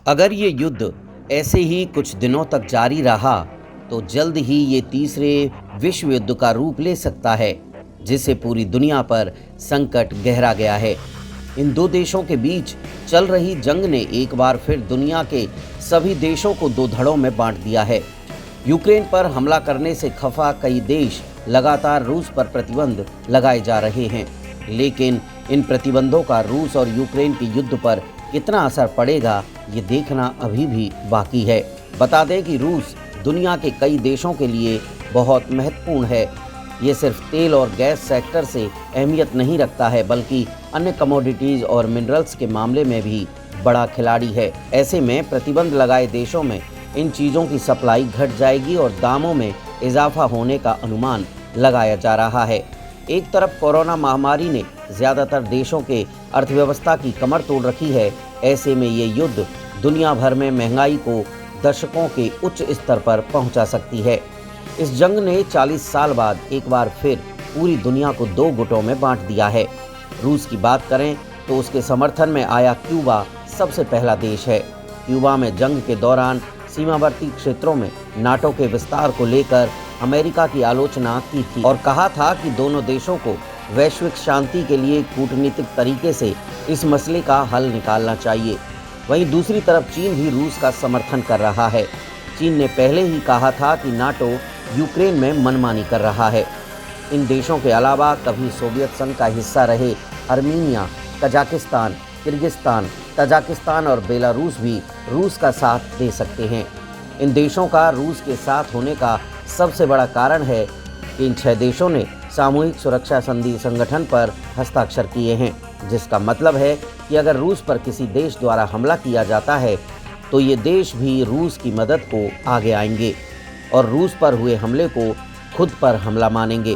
अगर ये युद्ध ऐसे ही कुछ दिनों तक जारी रहा तो जल्द ही ये तीसरे विश्व युद्ध का रूप ले सकता है, जिससे पूरी दुनिया पर संकट गहरा गया है। इन दो देशों के बीच चल रही जंग ने एक बार फिर दुनिया के सभी देशों को दो धड़ों में बांट दिया है। यूक्रेन पर हमला करने से खफा कई देश लगातार रूस पर प्रतिबंध लगाए जा रहे हैं, लेकिन इन प्रतिबंधों का रूस और यूक्रेन के युद्ध पर कितना असर पड़ेगा ये देखना अभी भी बाकी है। बता दें कि रूस दुनिया के कई देशों के लिए बहुत महत्वपूर्ण है। ये सिर्फ तेल और गैस सेक्टर से अहमियत नहीं रखता है, बल्कि अन्य कमोडिटीज़ और मिनरल्स के मामले में भी बड़ा खिलाड़ी है। ऐसे में प्रतिबंध लगाए देशों में इन चीज़ों की सप्लाई घट जाएगी और दामों में इजाफा होने का अनुमान लगाया जा रहा है। एक तरफ कोरोना महामारी ने ज़्यादातर देशों के अर्थव्यवस्था की कमर तोड़ रखी है। ऐसे में ये युद्ध दुनिया भर में महंगाई को दशकों के उच्च स्तर पर पहुंचा सकती है। इस जंग ने 40 साल बाद एक बार फिर पूरी दुनिया को दो गुटों में बांट दिया है। रूस की बात करें तो उसके समर्थन में आया क्यूबा सबसे पहला देश है। क्यूबा में जंग के दौरान सीमावर्ती क्षेत्रों में नाटो के विस्तार को लेकर अमेरिका की आलोचना की थी और कहा था कि दोनों देशों को वैश्विक शांति के लिए कूटनीतिक तरीके से इस मसले का हल निकालना चाहिए। वहीं दूसरी तरफ चीन भी रूस का समर्थन कर रहा है। चीन ने पहले ही कहा था कि नाटो यूक्रेन में मनमानी कर रहा है। इन देशों के अलावा कभी सोवियत संघ का हिस्सा रहे आर्मीनिया, कजाकिस्तान, किर्गिस्तान, तजाकिस्तान और बेलारूस भी रूस का साथ दे सकते हैं। इन देशों का रूस के साथ होने का सबसे बड़ा कारण है कि इन 6 देशों ने सामूहिक सुरक्षा संधि संगठन पर हस्ताक्षर किए हैं, जिसका मतलब है कि अगर रूस पर किसी देश द्वारा हमला किया जाता है तो ये देश भी रूस की मदद को आगे आएंगे और रूस पर हुए हमले को खुद पर हमला मानेंगे।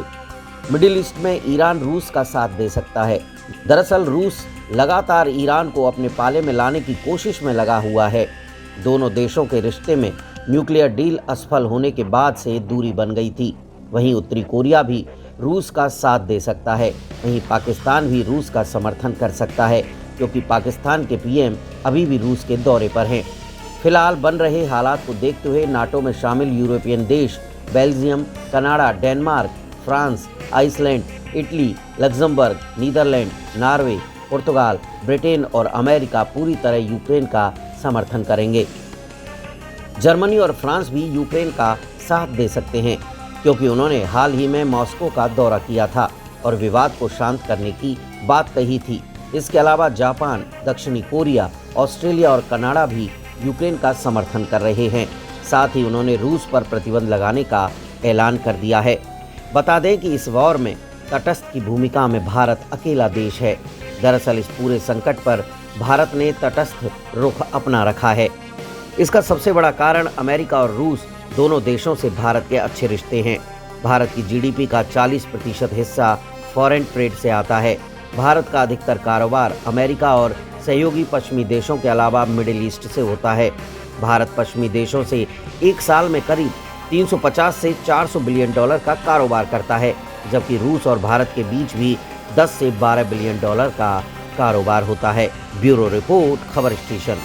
मिडिल ईस्ट में ईरान रूस का साथ दे सकता है। दरअसल रूस लगातार ईरान को अपने पाले में लाने की कोशिश में लगा हुआ है। दोनों देशों के रिश्ते में न्यूक्लियर डील असफल होने के बाद से दूरी बन गई थी। वहीं उत्तरी कोरिया भी रूस का साथ दे सकता है। वहीं पाकिस्तान भी रूस का समर्थन कर सकता है, क्योंकि पाकिस्तान के पीएम अभी भी रूस के दौरे पर हैं। फिलहाल बन रहे हालात को देखते हुए नाटो में शामिल यूरोपियन देश Belgium, Canada, Denmark, France, Iceland, Italy, Luxembourg, Netherlands, Norway, पुर्तगाल, ब्रिटेन और अमेरिका पूरी तरह यूक्रेन का समर्थन करेंगे। जर्मनी और फ्रांस भी यूक्रेन का साथ दे सकते हैं, क्योंकि उन्होंने हाल ही में मॉस्को का दौरा किया था और विवाद को शांत करने की बात कही थी। इसके अलावा जापान, दक्षिणी कोरिया, ऑस्ट्रेलिया और कनाडा भी यूक्रेन का समर्थन कर रहे हैं। साथ ही उन्होंने रूस पर प्रतिबंध लगाने का ऐलान कर दिया है। बता दें कि इस वॉर में तटस्थ की भूमिका में भारत अकेला देश है। दरअसल इस पूरे संकट पर भारत ने तटस्थ रुख अपना रखा है। इसका सबसे बड़ा कारण अमेरिका और रूस दोनों देशों से भारत के अच्छे रिश्ते हैं। भारत की जीडीपी का 40% हिस्सा फॉरेन ट्रेड से आता है। भारत का अधिकतर कारोबार अमेरिका और सहयोगी पश्चिमी देशों के अलावा मिडिल ईस्ट से होता है। भारत पश्चिमी देशों से एक साल में करीब 350 से 400 बिलियन डॉलर का कारोबार करता है, जबकि रूस और भारत के बीच भी 10 से 12 बिलियन डॉलर का कारोबार होता है। ब्यूरो रिपोर्ट, खबर स्टेशन।